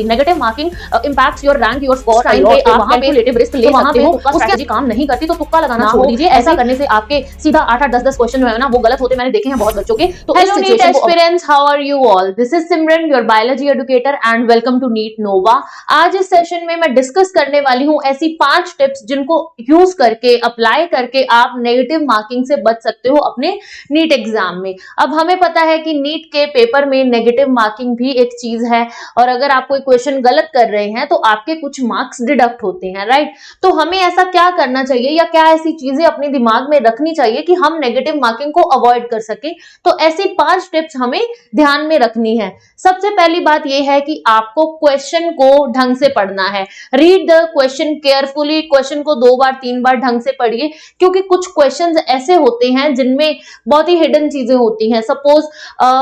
Negative marking impacts your rank, your score, time पे आप calculative risk ले सकते हो, तुक्का स्ट्रेटजी काम नहीं करती तो तुक्का लगाना छोड़ दीजिए। ऐसा करने से आपके सीधा 8-8 10-10 क्वेश्चन जो है ना वो गलत होते मैंने देखे हैं बहुत बच्चों के। तो hello NEET aspirants, how are you all? This is Simran, your biology educator and welcome to NEET Nova. आज इस सेशन में मैं डिस्कस करने वाली हूं ऐसी 5 टिप्स जिनको यूज करके, अप्लाई करके आप नेगेटिव मार्किंग से बच सकते हो अपने नीट एग्जाम में। अब हमें पता है कि नीट के पेपर में नेगेटिव मार्किंग भी एक चीज है, और अगर आप कोई क्वेश्चन गलत कर रहे हैं तो आपके कुछ मार्क्स डिडक्ट होते हैं, राइट? तो हमें ऐसा क्या करना चाहिए या क्या ऐसी चीजें अपने दिमाग में रखनी चाहिए कि हम नेगेटिव मार्किंग को अवॉइड कर सकें? तो ऐसी 5 टिप्स हमें ध्यान में रखनी है। सबसे पहली बात यह है कि आपको क्वेश्चन को ढंग से पढ़ना है। Read the question carefully, question को 2 बार 3 बार ढंग से पढ़िए, क्योंकि कुछ क्वेश्चंस ऐसे होते हैं जिनमें बहुत ही हिडन चीजें होती हैं। Suppose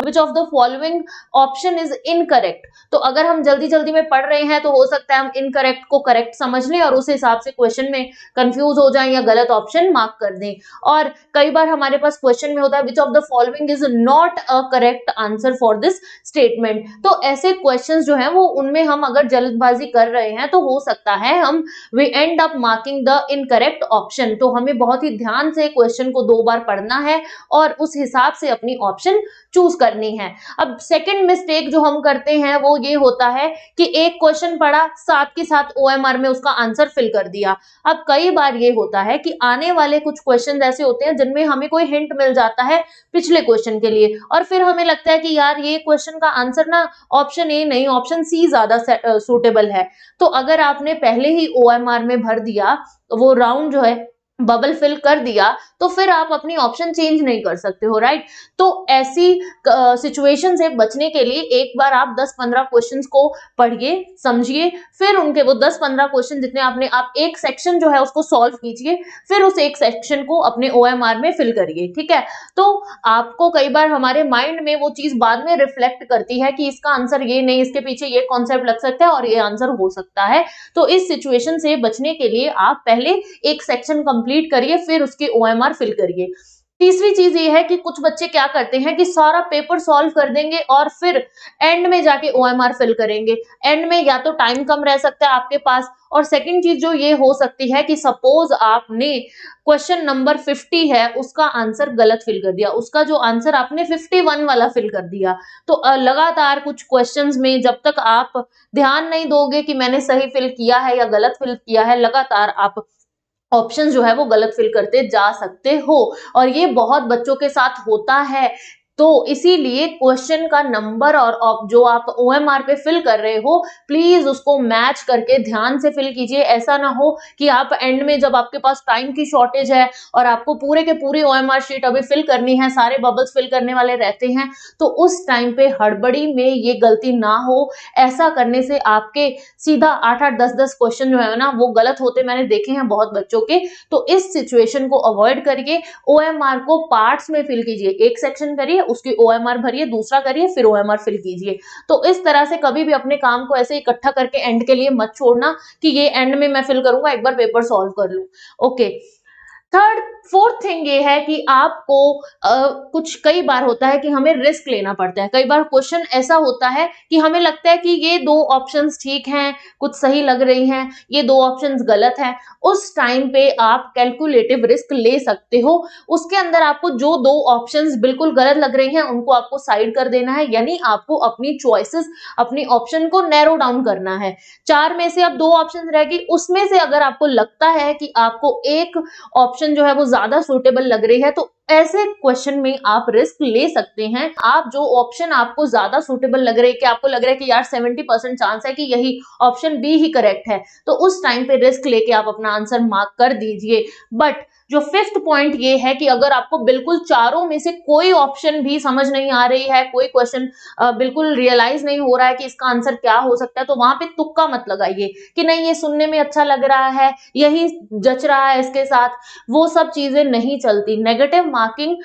which of the following option is incorrect, तो अगर हम जल्दी जल्दी में पढ़ रहे हैं तो हो सकता है हम इनकरेक्ट को करेक्ट समझ लें और उस हिसाब से क्वेश्चन में कंफ्यूज हो जाएं या गलत ऑप्शन मार्क कर दें। और कई बार हमारे पास क्वेश्चन में होता है which of the following is not a correct answer for this statement. तो ऐसे क्वेश्चंस जो हैं वो उनमें हम अगर जल्दबाजी कर रहे हैं तो हो सकता है हम we end up marking the incorrect option. तो हमें बहुत ही ध्यान से क्वेश्चन को 2 बार पढ़ना है और उस हिसाब से अपनी ऑप्शन चूज करनी है। अब सेकंड मिस्टेक जो हम करते हैं वो ये होता है कि एक क्वेश्चन पढ़ा, साथ के साथ OMR में उसका आंसर फिल कर दिया। अब कई बार ये होता है कि आने वाले कुछ क्वेश्चन ऐसे होते हैं जिनमें हमें कोई हिंट मिल जाता है पिछले क्वेश्चन के लिए, और फिर हमें लगता है कि यार ये क्वेश्चन का आंसर ना ऑप्शन ए नहीं, ऑप्शन सी ज्यादा सूटेबल है। तो अगर आपने पहले ही OMR में भर दिया, वो राउंड जो है बबल फिल कर दिया, तो फिर आप अपनी ऑप्शन चेंज नहीं कर सकते हो, राइट? तो ऐसी सिचुएशन से बचने के लिए एक बार आप 10-15 क्वेश्चंस को पढ़िए, समझिए, फिर उनके वो 10-15 क्वेश्चन जितने आप एक सेक्शन जो है उसको सॉल्व कीजिए, फिर उस एक सेक्शन को अपने OMR में फिल करिए, ठीक है? तो आपको कई बार हमारे माइंड में वो चीज बाद में रिफ्लेक्ट करती है कि इसका आंसर ये नहीं, इसके पीछे ये कॉन्सेप्ट लग सकता है और ये आंसर हो सकता है। तो इस सिचुएशन से बचने के लिए आप पहले एक सेक्शन कंप्लीट करिए, फिर उसके OMR फिल करिए। तीसरी चीज ये है कि कुछ बच्चे क्या करते हैं कि सारा पेपर सॉल्व कर देंगे और फिर एंड में जाके OMR फिल करेंगे। एंड में या तो टाइम कम रह सकता है आपके पास, और सेकंड चीज जो ये हो सकती है कि सपोज आपने क्वेश्चन नंबर 50 है उसका आंसर गलत फिल कर दिया, उसका जो आंसर आपने 51 वाला फिल कर दिया। तो लगातार कुछ क्वेश्चंस में जब तक आप ध्यान नहीं दोगे कि मैंने सही फिल किया है या गलत फिल किया है, लगातार आप ऑप्शन जो है वो गलत फिल करते जा सकते हो, और ये बहुत बच्चों के साथ होता है। तो इसीलिए क्वेश्चन का नंबर और जो आप OMR पे फिल कर रहे हो, प्लीज उसको मैच करके ध्यान से फिल कीजिए। ऐसा ना हो कि आप एंड में जब आपके पास टाइम की शॉर्टेज है और आपको पूरे के पूरे OMR शीट अभी फिल करनी है, सारे बबल्स फिल करने वाले रहते हैं, तो उस टाइम पे हड़बड़ी में ये गलती ना हो। ऐसा करने से आपके सीधा 8-8 10-10 क्वेश्चन जो है ना वो गलत होते मैंने देखे हैं बहुत बच्चों के। तो इस सिचुएशन को अवॉइड करिए, OMR को पार्ट्स में फिल कीजिए, एक सेक्शन करिए, उसकी OMR भरिए, दूसरा करिए, फिर OMR फिल कीजिए। तो इस तरह से कभी भी अपने काम को ऐसे इकट्ठा करके एंड के लिए मत छोड़ना कि ये एंड में मैं फिल करूंगा, एक बार पेपर सॉल्व कर लूं। ओके, फोर्थ थिंग ये है कि आपको कुछ कई बार होता है कि हमें रिस्क लेना पड़ता है। कई बार क्वेश्चन ऐसा होता है कि हमें लगता है कि ये 2 ऑप्शंस ठीक हैं, कुछ सही लग रही हैं, ये 2 ऑप्शंस गलत हैं। उस टाइम पे आप कैलकुलेटिव रिस्क ले सकते हो। उसके अंदर आपको जो 2 ऑप्शंस बिल्कुल गलत लग रही हैं उनको आपको साइड कर देना है, यानी आपको अपनी चॉइसेस, अपनी ऑप्शन को नैरो डाउन करना है। 4 में से अब 2 ऑप्शन रह गई, उसमें से अगर आपको लगता है कि आपको एक ऑप्शन जो है वो ज्यादा सूटेबल लग रही है, तो ऐसे क्वेश्चन में आप रिस्क ले सकते हैं। आप जो ऑप्शन आपको ज्यादा सूटेबल लग रही है, कि आपको लग रहा है कि यार 70% चांस है कि यही ऑप्शन बी ही करेक्ट है, तो उस टाइम पे रिस्क लेके आप अपना आंसर मार्क कर दीजिए। बट जो 5th पॉइंट ये है कि अगर आपको बिल्कुल चारों में से कोई ऑप्शन भी समझ नहीं आ रही है, कोई क्वेश्चन बिल्कुल रियलाइज नहीं हो रहा है कि इसका आंसर क्या हो सकता है, तो वहां पे तुक्का मत लगाइए कि नहीं ये सुनने में अच्छा लग रहा है, यही जच रहा है इसके साथ। वो सब चीजें नहीं चलती। Negative marking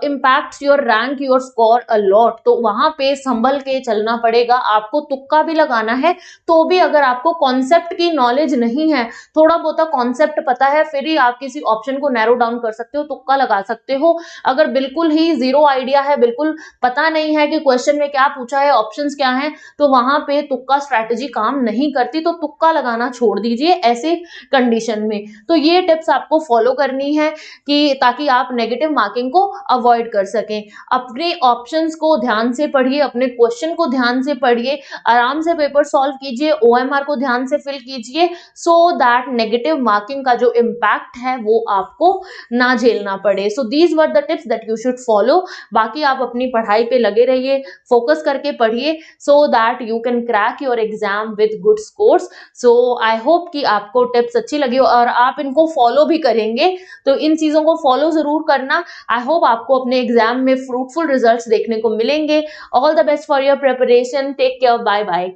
impacts your rank, your score a lot. तो वहां पे संभल के चलना पड़ेगा, आपको तुक्का भी लगाना है। तो भी अगर आपको कॉन्सेप्ट की नॉलेज नहीं है, थोड़ा बहुत कॉन्सेप्ट पता है, फिर ही आप किसी ऑप्शन को नैरो डाउन कर सकते हो, तुक्का लगा सकते हो। अगर बिल्कुल ही जीरो आइडिया है, बिल्कुल पता नहीं है कि क्वेश्चन में क्या पूछा है, ऑप्शंस क्या हैं, तो वहां पे तुक्का स्ट्रैटेजी काम नहीं करती, तो तुक्का लगाना छोड़ दीजिए ऐसे कंडीशन में। तो ये टिप्स आपको फॉलो करनी है कि ताकि आप नेगेटिव मार्किंग को अवॉइड कर सकें। अपने ऑप्शंस को ध्यान से पढ़िए, अपने क्वेश्चन को ध्यान से पढ़िए, आराम से पेपर सॉल्व कीजिए, ओएमआर को ध्यान से फिल कीजिए, सो दैट नेगेटिव मार्किंग का जो इम्पैक्ट है वो आपको ना झेलना पड़े। So these were the tips that you should follow. बाकी आप अपनी पढ़ाई पे लगे रहिए, फोकस करके पढ़िए, so that you can crack your exam with good scores. So I hope कि आपको टिप्स अच्छी लगी और आप इनको फॉलो भी करेंगे, तो इन चीजों को फॉलो जरूर करना। आई होप आपको अपने एग्जाम में फ्रूटफुल रिजल्ट्स देखने को मिलेंगे। All the best for your preparation, take care, bye bye.